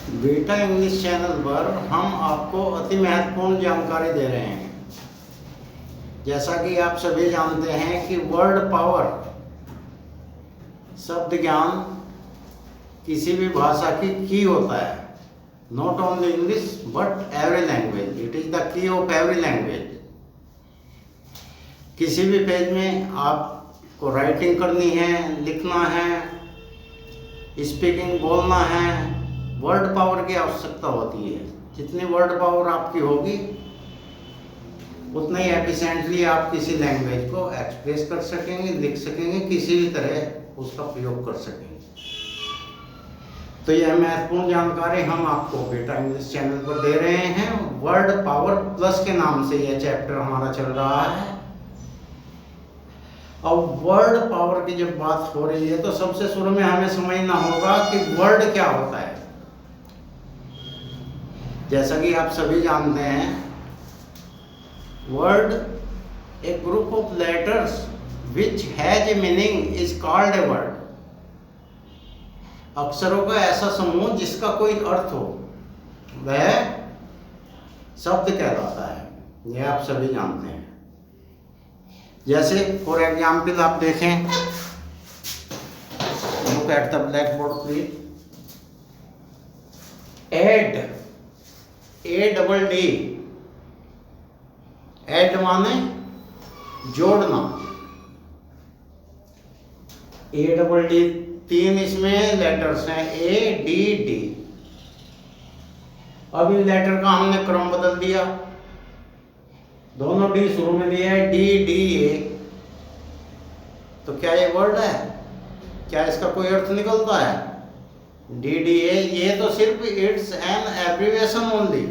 Beta English channel पर हम आपको अति महत्वपूर्ण जानकारी दे रहे हैं। जैसा कि आप सभी जानते हैं कि वर्ड पावर शब्द ज्ञान किसी भी भाषा की की होता है। Not only English but every language, it is the key of every language. किसी भी पेज में आपको राइटिंग करनी है, लिखना है, स्पीकिंग बोलना है, वर्ड पावर की आवश्यकता होती है। जितनी वर्ड पावर आपकी होगी उतना ही एफिशिएंटली आप किसी लैंग्वेज को एक्सप्रेस कर सकेंगे, लिख सकेंगे, किसी भी तरह उसका प्रयोग कर सकेंगे। तो यह महत्वपूर्ण जानकारी हम आपको बीटा इंग्लिश चैनल पर दे रहे हैं। वर्ड पावर प्लस के नाम से यह चैप्टर हमारा चल रहा है। अब वर्ड पावर की जब बात हो रही है तो सबसे शुरू में हमें समझना होगा कि वर्ड क्या होता है। जैसा कि आप सभी जानते हैं, word a group of letters which has a meaning is called a word. अक्षरों का ऐसा समूह जिसका कोई अर्थ हो वह शब्द कहलाता है। यह आप सभी जानते हैं। जैसे फॉर एग्जाम्पल आप देखें, look at the blackboard please. Add, ADD, add माने जोड़ना। ADD, 3 इसमें लेटर्स हैं, ADD। अब इन लेटर का हमने क्रम बदल दिया, दोनों डी शुरू में दिया है, DDA। तो क्या ये वर्ड है? क्या इसका कोई अर्थ निकलता है? DDA ये तो सिर्फ इट्स एन एब्रीविएशन ओनली।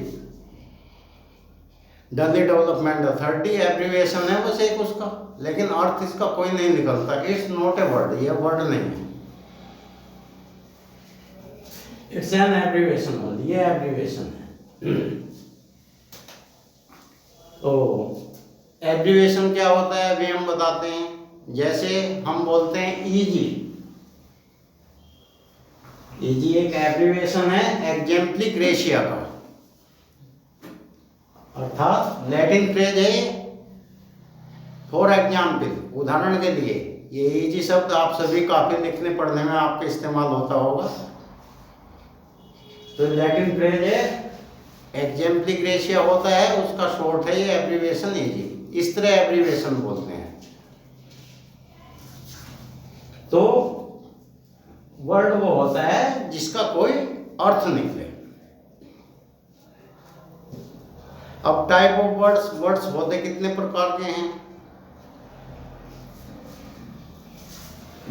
डली डेवलपमेंट अथॉरिटी एब्रीविएशन है बस एक उसका, लेकिन अर्थ इसका कोई नहीं निकलता। इट्स नॉट ए वर्ड, ये वर्ड नहीं है। इट्स एन एब्रीविएशन ओनली, ये एब्रीविएशन है। तो एब्रीविएशन क्या होता है अभी हम बताते हैं। जैसे हम बोलते हैं ईजी, ईजी एक एब्रीविएशन है एग्जेम्पली ग्रेशिया का, अर्थात लैटिन फ्रेज है फॉर एग्जाम्पल, उदाहरण के लिए। ये ईजी शब्द आप सभी काफी लिखने पढ़ने में आपका इस्तेमाल होता होगा। तो लैटिन फ्रेज है एग्जेम्पली ग्रेशिया होता है, उसका शॉर्ट है ये एब्रीविएशन ईजी। इस तरह एब्रीविएशन बोलते हैं। तो वर्ड वो होता है जिसका कोई अर्थ निकले। अब टाइप ऑफ वर्ड्स, वर्ड्स होते कितने प्रकार के हैं?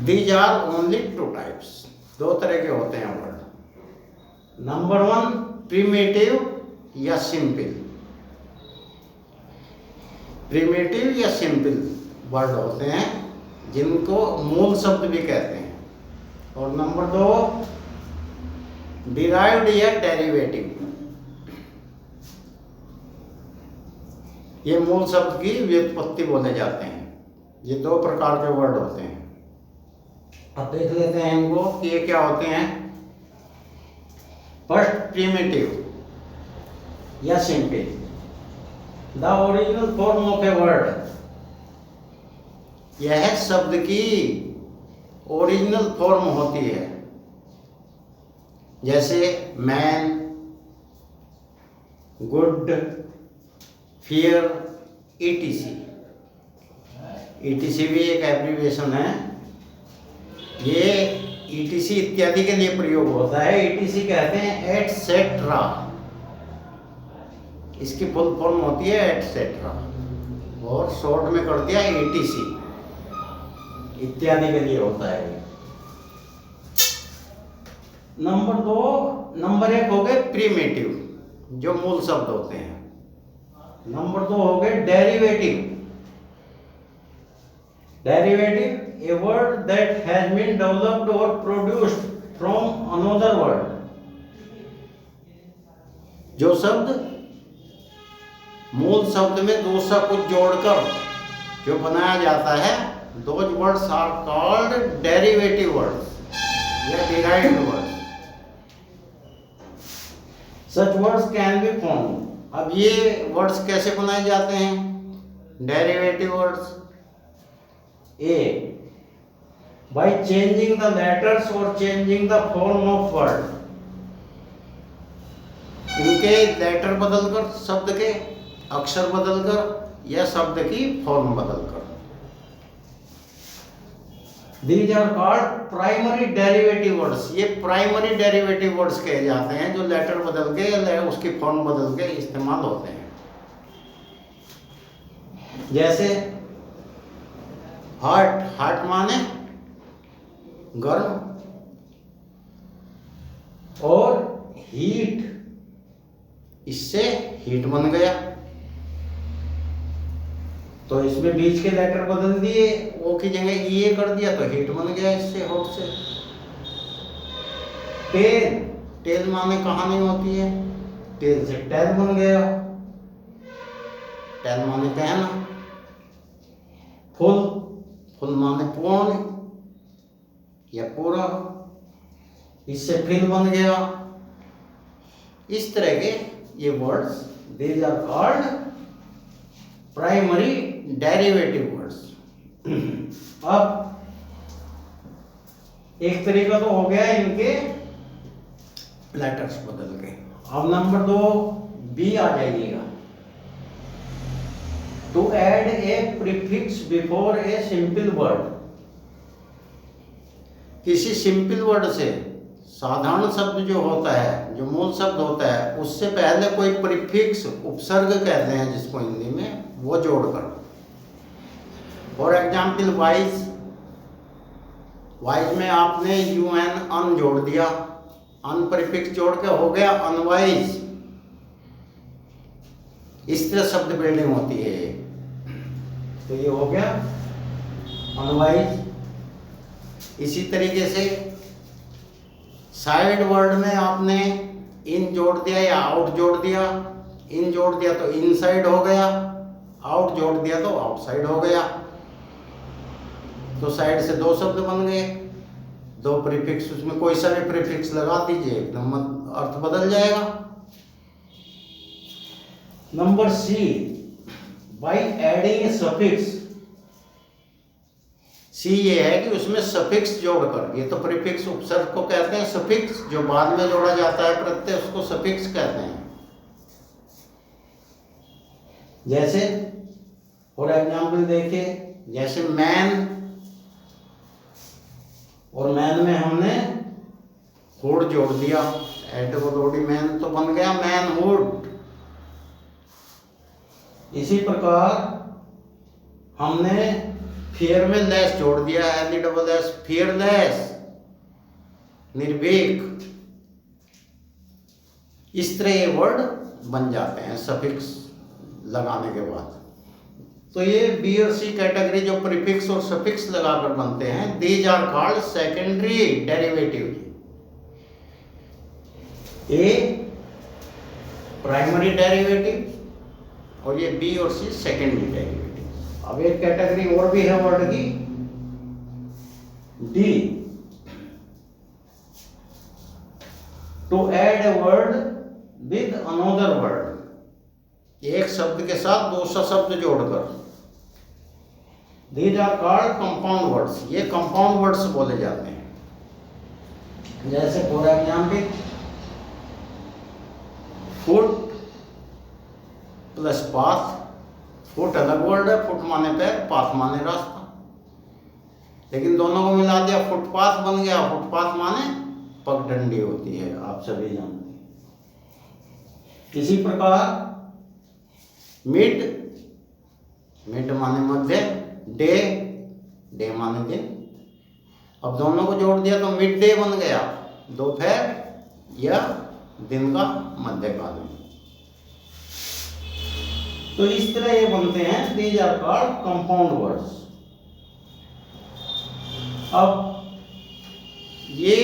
दीज आर ओनली 2 टाइप्स, 2 तरह के होते हैं वर्ड। नंबर 1 प्रिमिटिव या सिंपल। प्रिमिटिव या सिंपल वर्ड होते हैं जिनको मूल शब्द भी कहते हैं। और नंबर 2 डिराइव्ड या डेरिवेटिव। ये मूल शब्द की व्युत्पत्ति बोले जाते हैं। ये 2 प्रकार के वर्ड होते हैं। अब देख लेते हैं इनको कि ये क्या होते हैं। फर्स्ट प्रिमिटिव या simple. The original form of a word, यह शब्द की ओरिजिनल फॉर्म होती है। जैसे man, good, fear, ETC। ETC भी एक एब्रीविएशन है। ये ETC इत्यादि के लिए प्रयोग होता है। ETC कहते हैं एटसेट्रा, इसकी फुल फॉर्म होती है एटसेट्रा, और शॉर्ट में कर दिया ETC, इत्यादि के लिए होता है। नंबर 1 हो गए प्रीमेटिव, जो मूल शब्द होते हैं। नंबर 2 हो गए derivative. Derivative a word that has been developed और प्रोड्यूस्ड फ्रॉम अनदर वर्ड। जो शब्द मूल शब्द में दूसरा कुछ जोड़कर जो बनाया जाता है, those words are called derivative words या derived words। सच वर्ड्स कैन बी फॉर्म। अब ये वर्ड्स कैसे बनाए जाते हैं? Derivative words. A, by changing the letters और changing the form of word. इनके लेटर बदलकर, शब्द के अक्षर बदलकर या शब्द की फॉर्म बदलकर। These are called primary derivative words. ये प्राइमरी डेरिवेटिव वर्ड्स कहे जाते हैं जो लेटर बदल के, उसकी फॉर्म बदल के इस्तेमाल होते हैं। जैसे हार्ट, हार्ट माने गर्म, और हीट, इससे हीट बन गया, तो इसमें बीच के लेटर बदल दिए, ओ की जगह ई कर दिया तो हीट बन गया इससे, हॉट से। टेल, टेल माने कहानी होती है, टेल से टेल बन गया, टेल माने पहना। फुल, फुल माने पूर्ण या पूरा, इससे फिल बन गया। इस तरह के ये words, these are called primary derivative words. अब एक तरीका तो हो गया इनके लेटर्स बदल के। अब नंबर 2 बी आ जाइएगा। To add a prefix before a simple word. किसी सिंपल वर्ड से, साधारण शब्द जो होता है, जो मूल शब्द होता है, उससे पहले कोई प्रीफिक्स, उपसर्ग कहते हैं जिसको हिंदी में, वो जोड़कर। फॉर एग्जाम्पल वाइज, वाइज में आपने UN अन जोड़ दिया, अन प्रीफिक्स जोड़ के हो गया अनवाइज। इस तरह शब्द बिल्डिंग होती है ये। तो ये हो गया अनवाइज। इसी तरीके से साइड वर्ड में आपने इन जोड़ दिया या आउट जोड़ दिया, इन जोड़ दिया तो इनसाइड हो गया, आउट जोड़ दिया तो आउटसाइड हो गया। तो साइड से 2 शब्द बन गए, 2 प्रीफिक्स, उसमें कोई सा भी प्रीफिक्स लगा दीजिए, एकदम अर्थ बदल जाएगा। Number C, by adding a suffix. C ये है कि उसमें सफिक्स जोड़कर, ये तो प्रीफिक्स उपसर्ग को कहते हैं सफिक्स, जो बाद में जोड़ा जाता है प्रत्यय, उसको सफिक्स कहते हैं। जैसे फॉर एग्जाम्पल देखिए, जैसे मैन, और मैन में हमने हुड जोड़ दिया, एडवर्ड मैन तो बन गया मैनहुड। इसी प्रकार हमने फियर में लेस जोड़ दिया, LESS, फियरलेस, निर्भीक। इस तरह ये वर्ड बन जाते हैं सफिक्स लगाने के बाद। तो ये बी और सी कैटेगरी जो प्रीफिक्स और सफिक्स लगाकर बनते हैं, these are called secondary derivative. A primary derivative और ये बी और सी सेकेंडरी डेरिवेटिव। अब एक कैटेगरी और भी है वर्ड की, डी, to add a word with another word. एक शब्द के साथ दूसरा शब्द जोड़कर। These are called compound words। ये कंपाउंड वर्ड्स बोले जाते हैं। जैसे for example foot plus path. Foot अलग वर्ड है, फुट माने पैर, पाथ माने रास्ता, लेकिन दोनों को मिला दिया फुटपाथ बन गया। फुटपाथ माने पगडंडी होती है, आप सभी जानते हैं। इसी प्रकार मिड, मिड माने मध्य, डे, डे माने दिन। अब दोनों को जोड़ दिया तो मिड डे बन गया, दोपहर या दिन का मध्यकाल में। तो इस तरह ये बनते हैं, these are called compound words. अब ये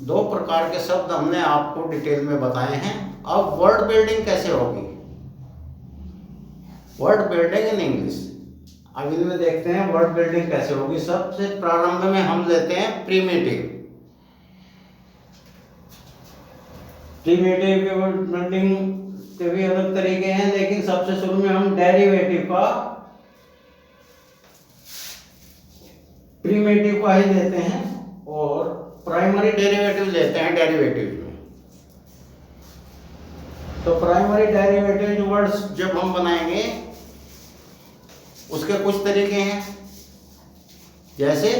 2 प्रकार के शब्द हमने आपको डिटेल में बताए हैं। अब वर्ड बिल्डिंग कैसे होगी, वर्ड बिल्डिंग इन इंग्लिश। अब इनमें देखते हैं वर्ड बिल्डिंग कैसे होगी। सबसे प्रारंभ में हम लेते हैं प्रीमिटिव। प्रीमेटिव के बिल्डिंग के भी अलग तरीके हैं, लेकिन सबसे शुरू में हम डेरिवेटिव का प्रीमेटिव का ही लेते हैं और प्राइमरी डेरिवेटिव लेते हैं डेरिवेटिव में। तो प्राइमरी डेरिवेटिव वर्ड्स जब हम बनाएंगे उसके कुछ तरीके हैं, जैसे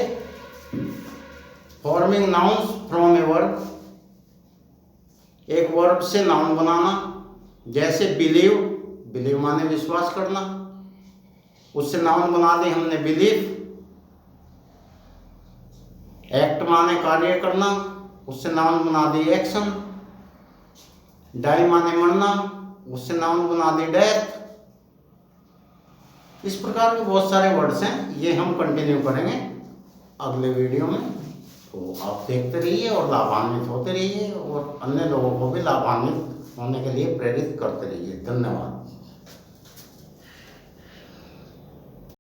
forming nouns from a verb, एक वर्ब से नाउन बनाना, जैसे बिलीव, बिलीव माने विश्वास करना, उससे नाउन बना दी हमने बिलीव। एक्ट माने कार्य करना, उससे नाउन बना दी एक्शन। डाई माने मरना, उससे नाउन बना दी डेथ। इस प्रकार के बहुत सारे वर्ड्स हैं, ये हम कंटिन्यू करेंगे अगले वीडियो में। तो आप देखते रहिए और लाभान्वित होते रहिए और अन्य लोगों को भी लाभान्वित होने के लिए प्रेरित करते रहिए। धन्यवाद।